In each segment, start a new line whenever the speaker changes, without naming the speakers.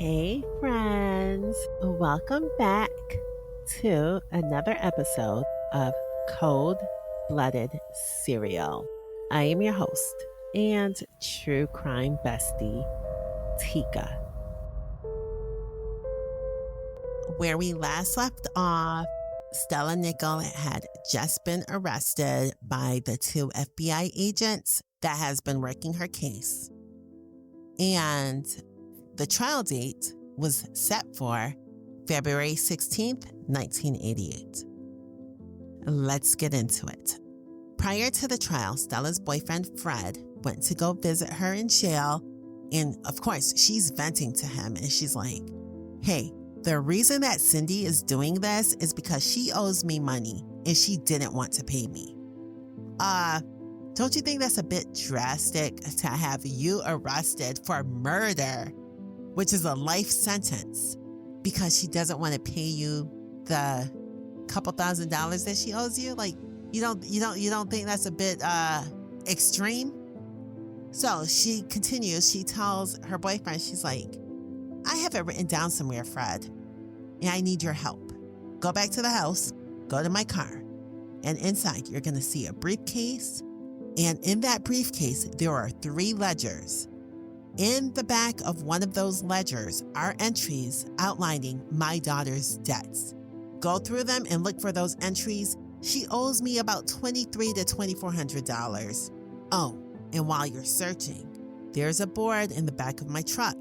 Hey, friends. Welcome back to another episode of Cold Blooded Serial. I am your host and true crime bestie, Tika. Where we last left off, Stella Nickell had just been arrested by the two FBI agents that has been working her case. And the trial date was set for February 16th, 1988. Let's get into it. Prior to the trial, Stella's boyfriend, Fred, went to go visit her in jail. And of course, she's venting to him and she's like, hey, the reason that Cindy is doing this is because she owes me money and she didn't want to pay me. Don't you think that's a bit drastic to have you arrested for murder, which is a life sentence, because she doesn't want to pay you the couple $1,000s that she owes you? Like, you don't think that's a bit extreme? So she continues. She tells her boyfriend, she's like, I have it written down somewhere, Fred, and I need your help. Go back to the house, go to my car, and inside you're going to see a briefcase. And in that briefcase, there are 3 ledgers. In the back of one of those ledgers are entries outlining my daughter's debts. Go through them and look for those entries. She owes me about $2,300 to $2,400. Oh, and while you're searching, there's a board in the back of my truck.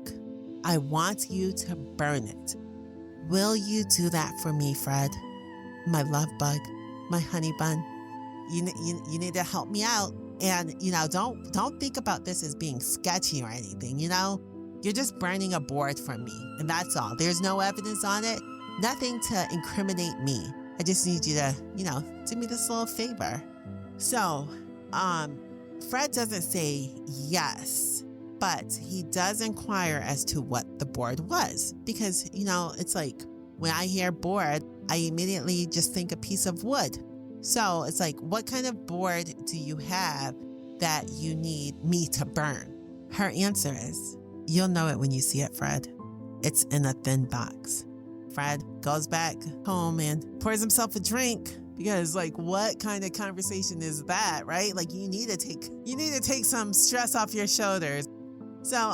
I want you to burn it. Will you do that for me, Fred? My love bug, my honey bun. You need to help me out. And, don't think about this as being sketchy or anything, You're just burning a board for me, and that's all. There's no evidence on it, nothing to incriminate me. I just need you to, do me this little favor. So, Fred doesn't say yes, but he does inquire as to what the board was. Because, it's like when I hear board, I immediately just think a piece of wood. So it's like, what kind of board do you have that you need me to burn? Her answer is, you'll know it when you see it, Fred. It's in a thin box. Fred goes back home and pours himself a drink because, like, what kind of conversation is that, right? Like, you need to take some stress off your shoulders. So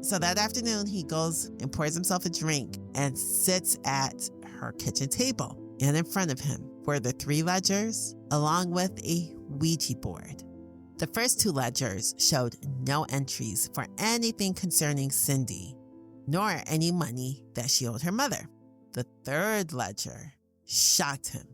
so that afternoon he goes and pours himself a drink and sits at her kitchen table. And in front of him were the 3 ledgers, along with a Ouija board. The first 2 ledgers showed no entries for anything concerning Cindy, nor any money that she owed her mother. The 3rd ledger shocked him.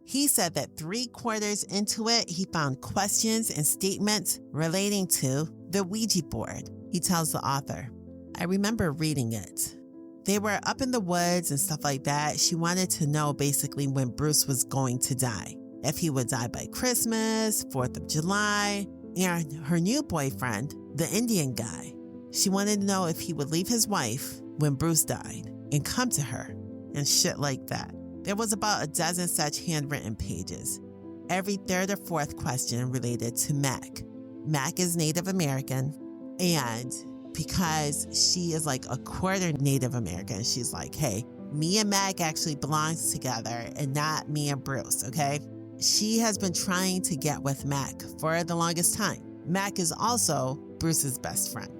He said that 3/4 into it, he found questions and statements relating to the Ouija board. He tells the author, I remember reading it. They were up in the woods and stuff like that. She wanted to know basically when Bruce was going to die. If he would die by Christmas, 4th of July, and her new boyfriend, the Indian guy. She wanted to know if he would leave his wife when Bruce died and come to her and shit like that. There was about a dozen such handwritten pages. Every 3rd or 4th question related to Mac. Mac is Native American, and because she is like a quarter Native American, she's like, hey, me and Mac actually belongs together and not me and Bruce, okay? She has been trying to get with Mac for the longest time. Mac is also Bruce's best friend.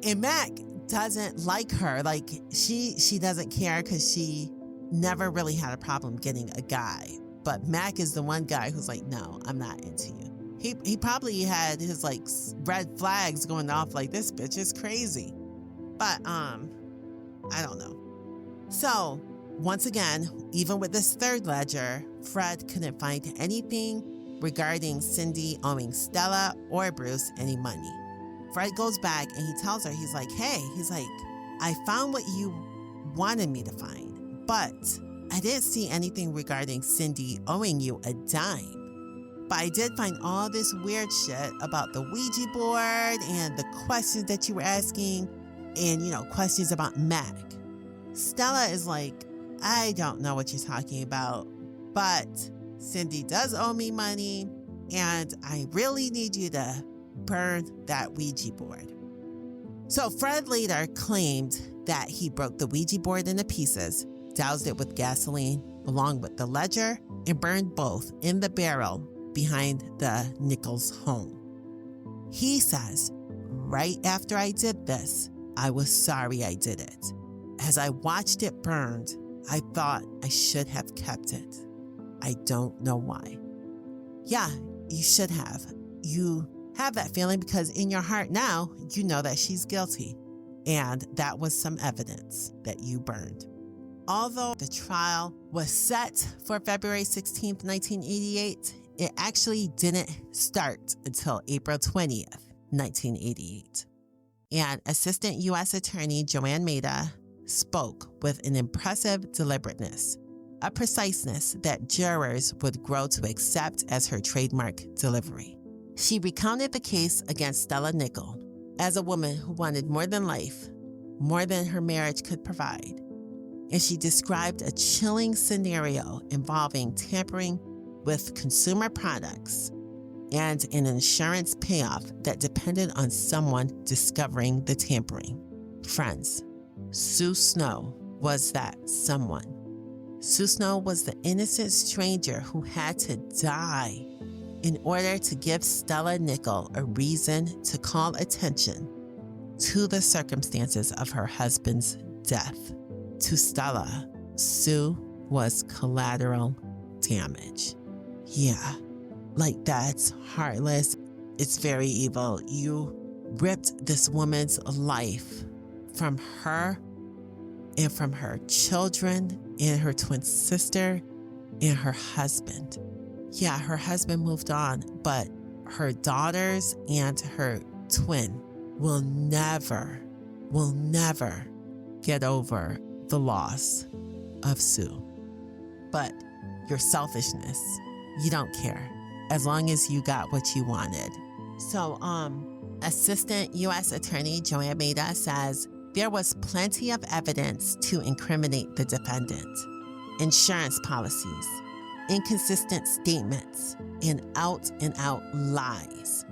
And Mac doesn't like her. Like, she doesn't care because she never really had a problem getting a guy. But Mac is the one guy who's like, no, I'm not into you. He probably had his like red flags going off like, this bitch is crazy. But I don't know. So once again, even with this 3rd ledger, Fred couldn't find anything regarding Cindy owing Stella or Bruce any money. Fred goes back and he tells her, he's like, I found what you wanted me to find, but I didn't see anything regarding Cindy owing you a dime. But I did find all this weird shit about the Ouija board and the questions that you were asking and, questions about Mac. Stella is like, I don't know what you're talking about, but Cindy does owe me money and I really need you to burn that Ouija board. So Fred later claimed that he broke the Ouija board into pieces, doused it with gasoline along with the ledger, and burned both in the barrel behind the Nickell's home. He says, right after I did this, I was sorry I did it. As I watched it burned, I thought I should have kept it. I don't know why. Yeah, you should have. You have that feeling because in your heart now, you know that she's guilty. And that was some evidence that you burned. Although the trial was set for February 16th, 1988, it actually didn't start until April 20th, 1988. And Assistant U.S. Attorney Joanne Maida spoke with an impressive deliberateness, a preciseness that jurors would grow to accept as her trademark delivery. She recounted the case against Stella Nickell as a woman who wanted more than life, more than her marriage could provide. And she described a chilling scenario involving tampering with consumer products and an insurance payoff that depended on someone discovering the tampering. Friends, Sue Snow was that someone. Sue Snow was the innocent stranger who had to die in order to give Stella Nickell a reason to call attention to the circumstances of her husband's death. To Stella, Sue was collateral damage. Yeah, like that's heartless. It's very evil. You ripped this woman's life from her and from her children and her twin sister and her husband. Yeah, her husband moved on, but her daughters and her twin will never get over the loss of Sue. But your selfishness, you don't care as long as you got what you wanted. So, Assistant U.S. Attorney Joanne Maida says there was plenty of evidence to incriminate the defendant. Insurance policies, inconsistent statements, and out-and-out lies.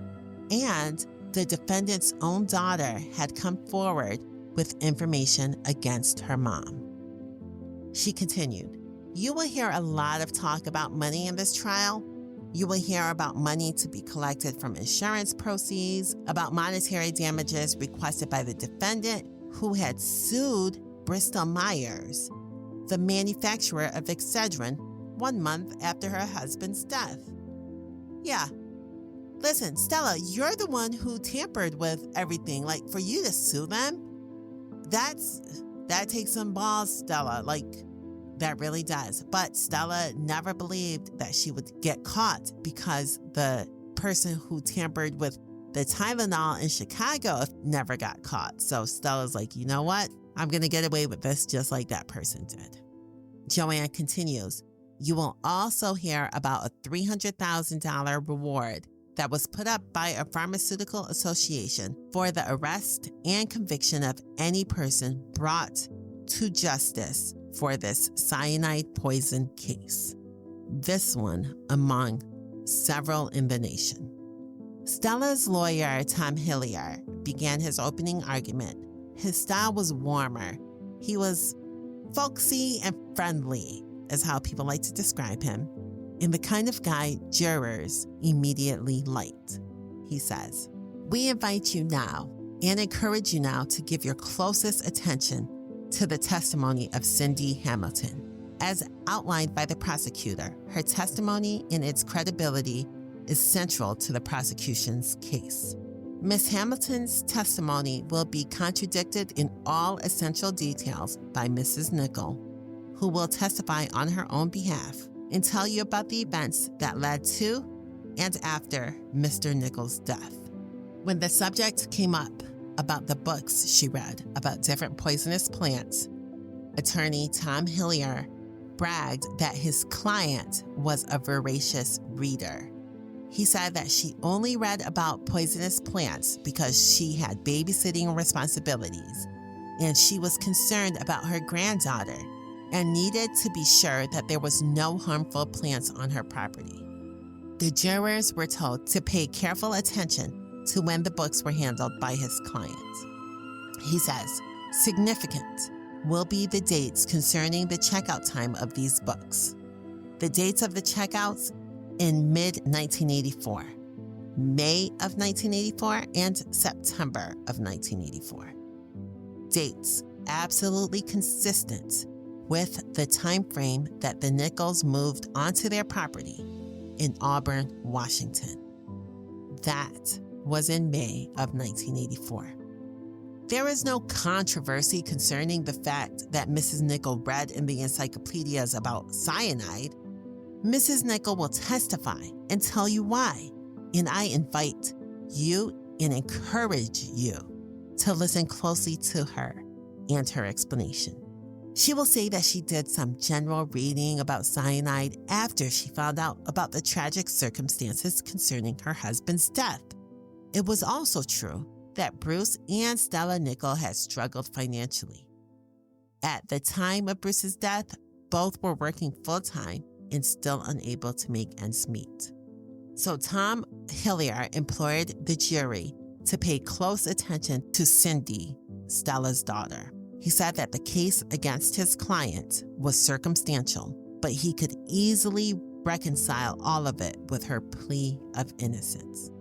And the defendant's own daughter had come forward with information against her mom. She continued, "You will hear a lot of talk about money in this trial. You will hear about money to be collected from insurance proceeds, about monetary damages requested by the defendant who had sued Bristol Myers, the manufacturer of Excedrin, 1 month after her husband's death." Yeah. Listen, Stella, you're the one who tampered with everything. Like, for you to sue them, that takes some balls, Stella. Like, that really does. But Stella never believed that she would get caught because the person who tampered with the Tylenol in Chicago never got caught. So Stella's like, you know what? I'm going to get away with this just like that person did. Joanne continues, "You will also hear about a $300,000 reward that was put up by a pharmaceutical association for the arrest and conviction of any person brought to justice for this cyanide poison case. This one among several in the nation." Stella's lawyer, Tom Hillier, began his opening argument. His style was warmer. He was folksy and friendly, is how people like to describe him, and the kind of guy jurors immediately liked. He says, "We invite you now and encourage you now to give your closest attention to the testimony of Cindy Hamilton. As outlined by the prosecutor, her testimony and its credibility is central to the prosecution's case. Ms. Hamilton's testimony will be contradicted in all essential details by Mrs. Nickell, who will testify on her own behalf and tell you about the events that led to and after Mr. Nickell's death. When the subject came up about the books she read about different poisonous plants, attorney Tom Hillier bragged that his client was a voracious reader. He said that she only read about poisonous plants because she had babysitting responsibilities, and she was concerned about her granddaughter and needed to be sure that there was no harmful plants on her property. The jurors were told to pay careful attention to when the books were handled by his client. He says, significant will be the dates concerning the checkout time of these books. The dates of the checkouts in mid-1984, May of 1984, and September of 1984. Dates absolutely consistent with the time frame that the Nickells moved onto their property in Auburn, Washington. That was in May of 1984. There is no controversy concerning the fact that Mrs. Nickell read in the encyclopedias about cyanide. Mrs. Nickell will testify and tell you why, and I invite you and encourage you to listen closely to her and her explanation. She will say that she did some general reading about cyanide after she found out about the tragic circumstances concerning her husband's death. It was also true that Bruce and Stella Nickell had struggled financially. At the time of Bruce's death, both were working full-time and still unable to make ends meet. So Tom Hillier implored the jury to pay close attention to Cindy, Stella's daughter. He said that the case against his client was circumstantial, but he could easily reconcile all of it with her plea of innocence.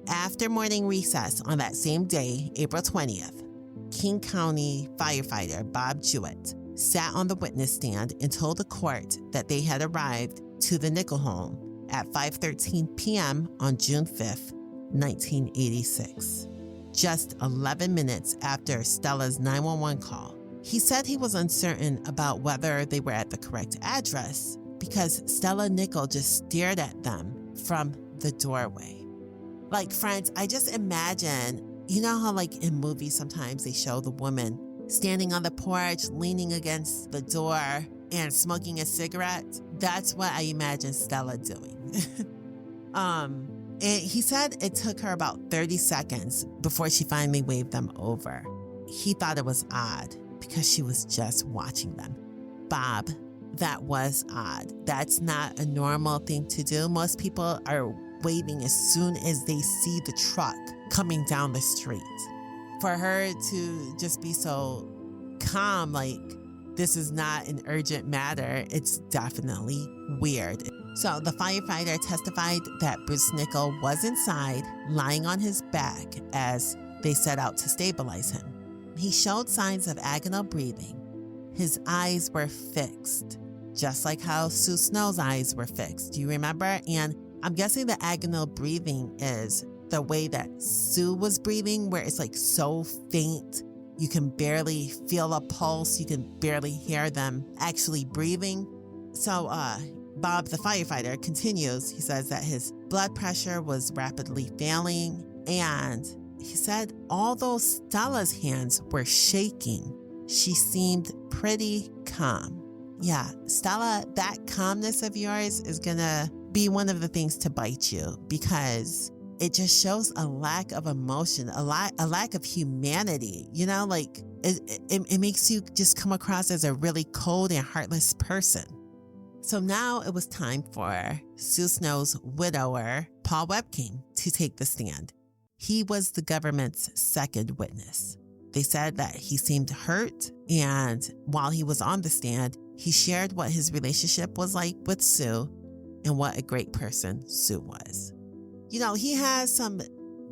After morning recess on that same day, April 20th, King County firefighter Bob Jewett sat on the witness stand and told the court that they had arrived to the Nickell home at 5:13 p.m. on June 5th, 1986. Just 11 minutes after Stella's 911 call. He said he was uncertain about whether they were at the correct address because Stella Nickell just stared at them from the doorway. Like, friends, I just imagine, you know how like in movies sometimes they show the woman standing on the porch, leaning against the door and smoking a cigarette? That's what I imagine Stella doing. And he said it took her about 30 seconds before she finally waved them over. He thought it was odd because she was just watching them. Bob, that was odd. That's not a normal thing to do. Most people are waving as soon as they see the truck coming down the street. For her to just be so calm, like this is not an urgent matter, it's definitely weird. So the firefighter testified that Bruce Nickell was inside, lying on his back as they set out to stabilize him. He showed signs of agonal breathing. His eyes were fixed, just like how Sue Snow's eyes were fixed. Do you remember? And I'm guessing the agonal breathing is the way that Sue was breathing, where it's like so faint, you can barely feel a pulse, you can barely hear them actually breathing. So Bob, the firefighter, continues. He says that his blood pressure was rapidly failing, and he said although Stella's hands were shaking, she seemed pretty calm. Yeah, Stella, that calmness of yours is gonna be one of the things to bite you because it just shows a lack of emotion, a lack of humanity. You know, like it makes you just come across as a really cold and heartless person. So now it was time for Sue Snow's widower, Paul Webking, to take the stand. He was the government's second witness. They said that he seemed hurt, and while he was on the stand, he shared what his relationship was like with Sue and what a great person Sue was. You know, he has some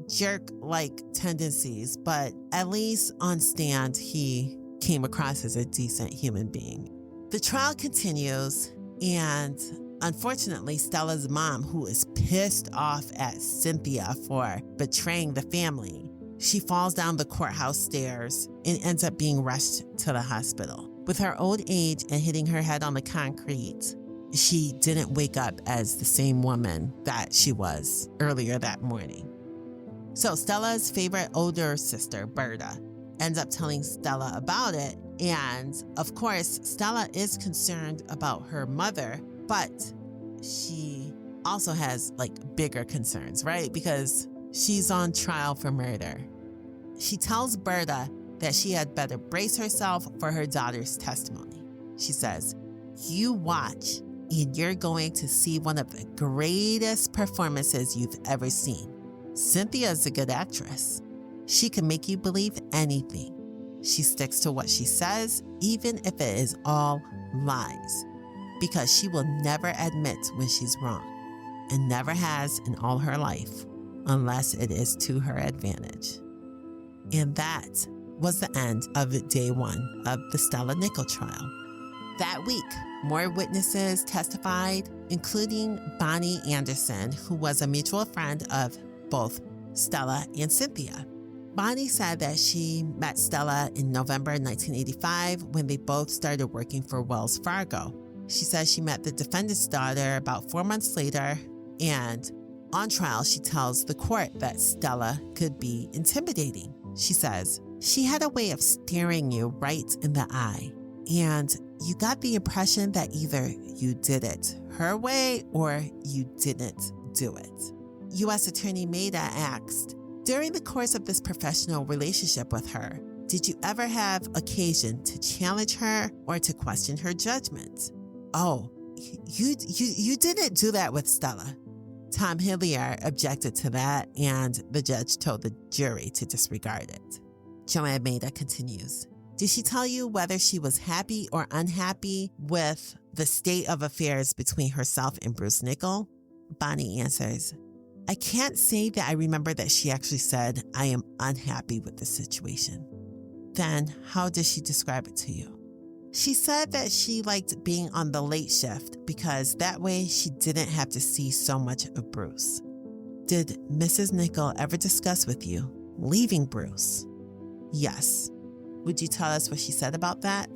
jerk-like tendencies, but at least on stand, he came across as a decent human being. The trial continues, and unfortunately, Stella's mom, who is pissed off at Cynthia for betraying the family, she falls down the courthouse stairs and ends up being rushed to the hospital. With her old age and hitting her head on the concrete, she didn't wake up as the same woman that she was earlier that morning. So Stella's favorite older sister, Berta, ends up telling Stella about it. And of course, Stella is concerned about her mother, but she also has like bigger concerns, right? Because she's on trial for murder. She tells Berta that she had better brace herself for her daughter's testimony. She says, "You watch, and you're going to see one of the greatest performances you've ever seen. Cynthia's a good actress. She can make you believe anything. she sticks to what she says, even if it is all lies, because she will never admit when she's wrong, and never has in all her life, unless it is to her advantage. And that was the end of day 1 of the Stella Nickell trial. That week, more witnesses testified, including Bonnie Anderson, who was a mutual friend of both Stella and Cynthia. Bonnie said that she met Stella in November 1985 when they both started working for Wells Fargo. She says she met the defendant's daughter about 4 months later, and on trial, she tells the court that Stella could be intimidating. She says, "She had a way of staring you right in the eye, and you got the impression that either you did it her way or you didn't do it." U.S. Attorney Maida asked, "During the course of this professional relationship with her, did you ever have occasion to challenge her or to question her judgment?" "Oh, you didn't do that with Stella." Tom Hillier objected to that, and the judge told the jury to disregard it. Joanne Maida continues, "Did she tell you whether she was happy or unhappy with the state of affairs between herself and Bruce Nickell?" Bonnie answers, "I can't say that I remember that she actually said, 'I am unhappy with the situation.'" "Then how did she describe it to you?" "She said that she liked being on the late shift because that way she didn't have to see so much of Bruce." "Did Mrs. Nickell ever discuss with you leaving Bruce?" "Yes." "Would you tell us what she said about that?"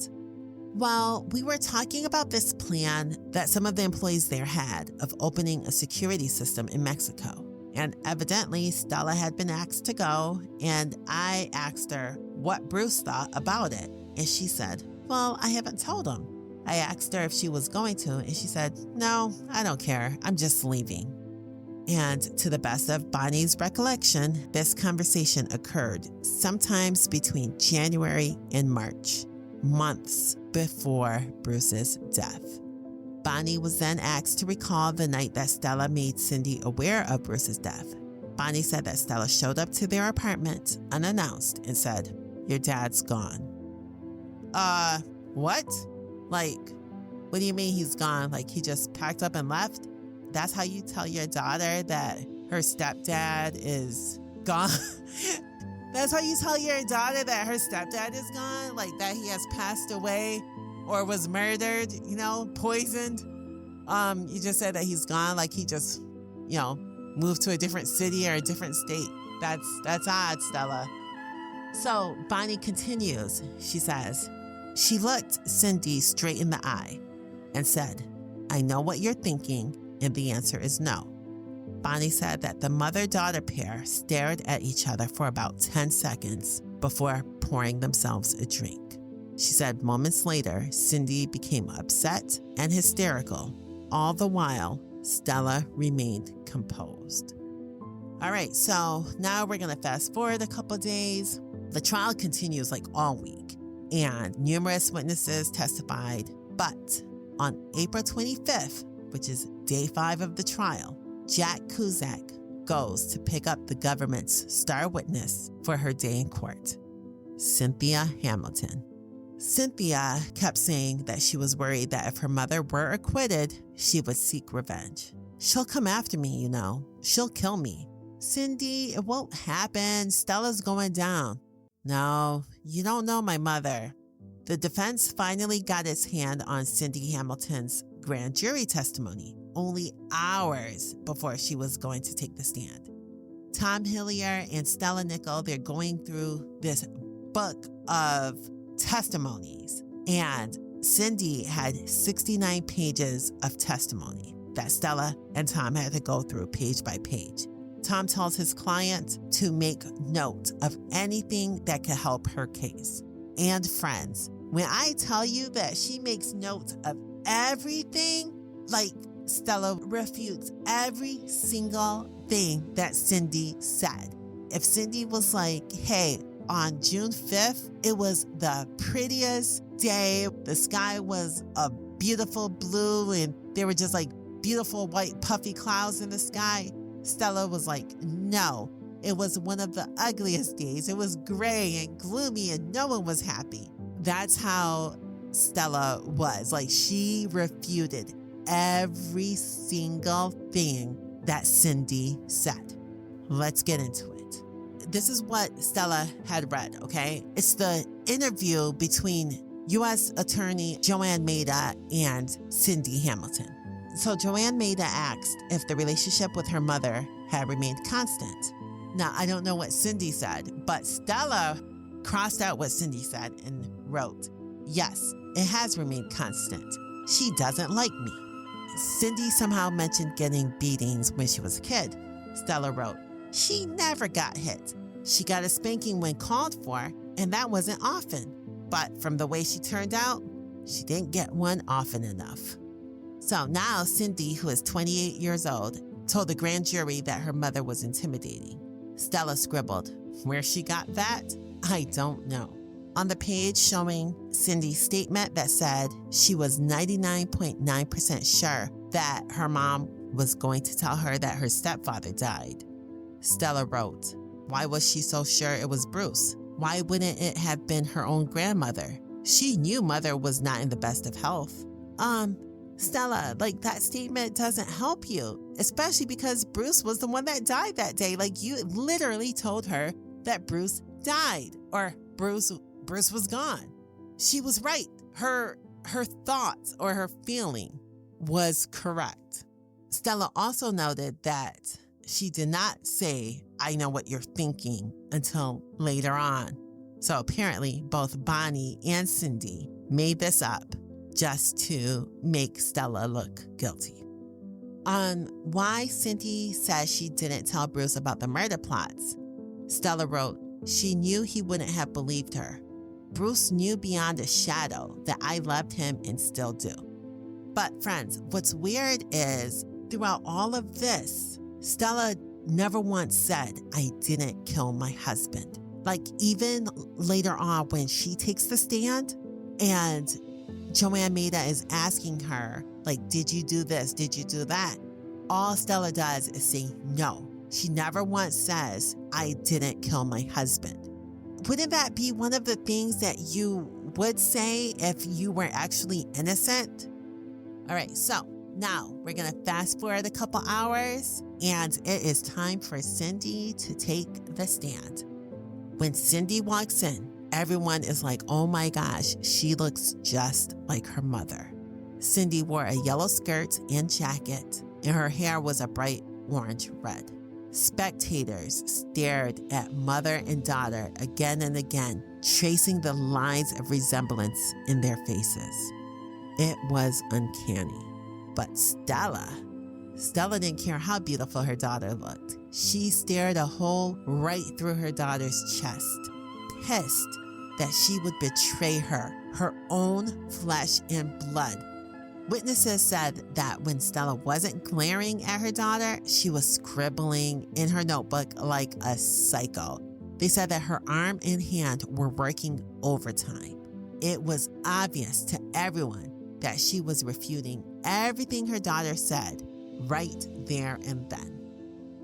"Well, we were talking about this plan that some of the employees there had of opening a security system in Mexico. And evidently, Stella had been asked to go, and I asked her what Bruce thought about it. And she said, 'Well, I haven't told him.' I asked her if she was going to, and she said, 'No, I don't care. I'm just leaving.'" And to the best of Bonnie's recollection, this conversation occurred sometimes between January and March, months before Bruce's death. Bonnie was then asked to recall the night that Stella made Cindy aware of Bruce's death. Bonnie said that Stella showed up to their apartment unannounced and said, "Your dad's gone." What? Like, what do you mean he's gone? Like, he just packed up and left? That's how you tell your daughter that her stepdad is gone? That's how you tell your daughter that her stepdad is gone? Like, that he has passed away or was murdered, poisoned? You just said that he's gone, like he just, moved to a different city or a different state. That's odd, Stella. So Bonnie continues. She says, "She looked Cindy straight in the eye and said, 'I know what you're thinking,' and the answer is no." Bonnie said that the mother-daughter pair stared at each other for about 10 seconds before pouring themselves a drink. She said moments later, Cindy became upset and hysterical. All the while, Stella remained composed. All right, so now we're going to fast forward a couple days. The trial continues like all week, and numerous witnesses testified. But on April 25th, which is day 5 of the trial, Jack Cusack goes to pick up the government's star witness for her day in court, Cynthia Hamilton. Cynthia kept saying that she was worried that if her mother were acquitted, she would seek revenge. "She'll come after me, She'll kill me." "Cindy, it won't happen. Stella's going down." "No, you don't know my mother." The defense finally got its hand on Cindy Hamilton's grand jury testimony, only hours before she was going to take the stand. Tom Hillier and Stella Nickell, they're going through this book of testimonies, and Cindy had 69 pages of testimony that Stella and Tom had to go through page by page. Tom tells his client to make note of anything that could help her case. And friends, when I tell you that she makes note of everything, like Stella refutes every single thing that Cindy said. If Cindy was like, "Hey, on June 5th, it was the prettiest day. The sky was a beautiful blue and there were just like beautiful white puffy clouds in the sky," Stella was like, "No, It was one of the ugliest days. It was gray and gloomy and no one was happy. That's how Stella was. Like, she refuted every single thing that Cindy said. Let's get into it. This is what Stella had read, okay? It's the interview between U.S. Attorney Joanne Maida and Cindy Hamilton. So Joanne Maida asked if the relationship with her mother had remained constant. Now, I don't know what Cindy said, but Stella crossed out what Cindy said and wrote, "Yes, it has remained constant. She doesn't like me." Cindy somehow mentioned getting beatings when she was a kid. Stella wrote, "She never got hit. She got a spanking when called for, and that wasn't often. But from the way she turned out, she didn't get one often enough." So now Cindy, who is 28 years old, told the grand jury that her mother was intimidating. Stella scribbled, "Where she got that, I don't know." On the page showing Cindy's statement that said she was 99.9% sure that her mom was going to tell her that her stepfather died, Stella wrote, "Why was she so sure it was Bruce? Why wouldn't it have been her own grandmother? She knew mother was not in the best of health." Stella, like, that statement doesn't help you, especially because Bruce was the one that died that day. Like, you literally told her that Bruce died, or Bruce was gone. She was right. Her thoughts or her feeling was correct. Stella also noted that she did not say, "I know what you're thinking," until later on. So apparently both Bonnie and Cindy made this up just to make Stella look guilty. On why Cindy says she didn't tell Bruce about the murder plots, Stella wrote, "She knew he wouldn't have believed her. Bruce knew beyond a shadow that I loved him and still do." But friends, what's weird is throughout all of this, Stella never once said, "I didn't kill my husband." Like, even later on when she takes the stand and Joanne Maida is asking her, like, "Did you do this? Did you do that?" All Stella does is say no. She never once says, "I didn't kill my husband." Wouldn't that be one of the things that you would say if you were actually innocent? All right, so now we're going to fast forward a couple hours, and it is time for Cindy to take the stand. When Cindy walks in, everyone is like, "Oh my gosh, she looks just like her mother." Cindy wore a yellow skirt and jacket, and her hair was a bright orange red. Spectators stared at mother and daughter again and again, tracing the lines of resemblance in their faces. It was uncanny. But Stella didn't care how beautiful her daughter looked. She stared a hole right through her daughter's chest, pissed that she would betray her own flesh and blood. Witnesses said that when Stella wasn't glaring at her daughter, she was scribbling in her notebook like a psycho. They said that her arm and hand were working overtime. It was obvious to everyone that she was refuting everything her daughter said right there and then.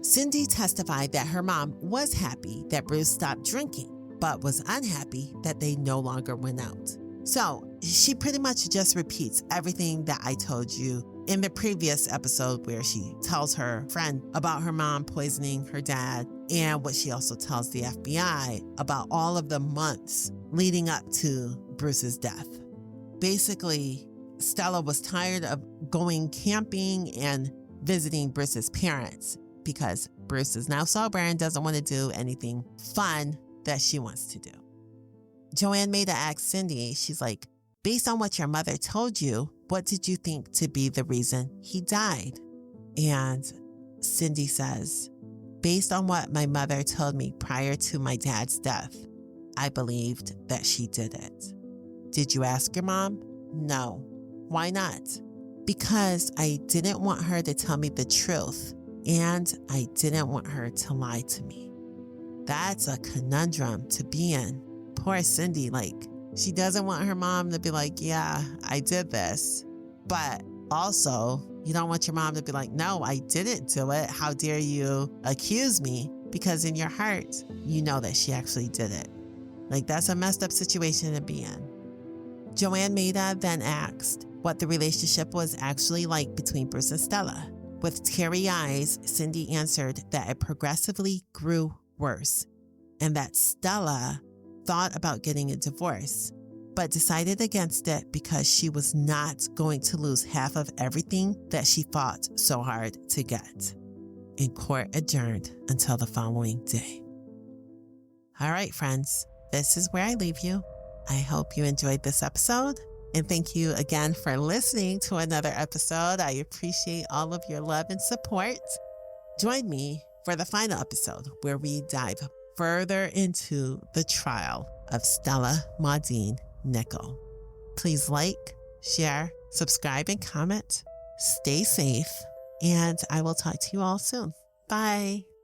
Cindy testified that her mom was happy that Bruce stopped drinking, but was unhappy that they no longer went out. So she pretty much just repeats everything that I told you in the previous episode, where she tells her friend about her mom poisoning her dad, and what she also tells the FBI about all of the months leading up to Bruce's death. Basically, Stella was tired of going camping and visiting Bruce's parents because Bruce is now sober and doesn't want to do anything fun that she wants to do. Joanne Maida asked Cindy, she's like, "Based on what your mother told you, what did you think to be the reason he died?" And Cindy says, "Based on what my mother told me prior to my dad's death, I believed that she did it." "Did you ask your mom?" "No." "Why not?" "Because I didn't want her to tell me the truth, and I didn't want her to lie to me." That's a conundrum to be in. Poor Cindy, like, she doesn't want her mom to be like, "Yeah, I did this." But also, You don't want your mom to be like, no, I didn't do it. How dare you accuse me? Because in your heart, you know that she actually did it. Like, that's a messed up situation to be in. Joanne Maida then asked what the relationship was actually like between Bruce and Stella. With teary eyes, Cindy answered that it progressively grew worse and that Stella thought about getting a divorce, but decided against it because she was not going to lose half of everything that she fought so hard to get. And court adjourned until the following day. All right, friends, this is where I leave you. I hope you enjoyed this episode. And thank you again for listening to another episode. I appreciate all of your love and support. Join me for the final episode where we dive further into the trial of Stella Nickell. Please like, share, subscribe, and comment. Stay safe, and I will talk to you all soon. Bye.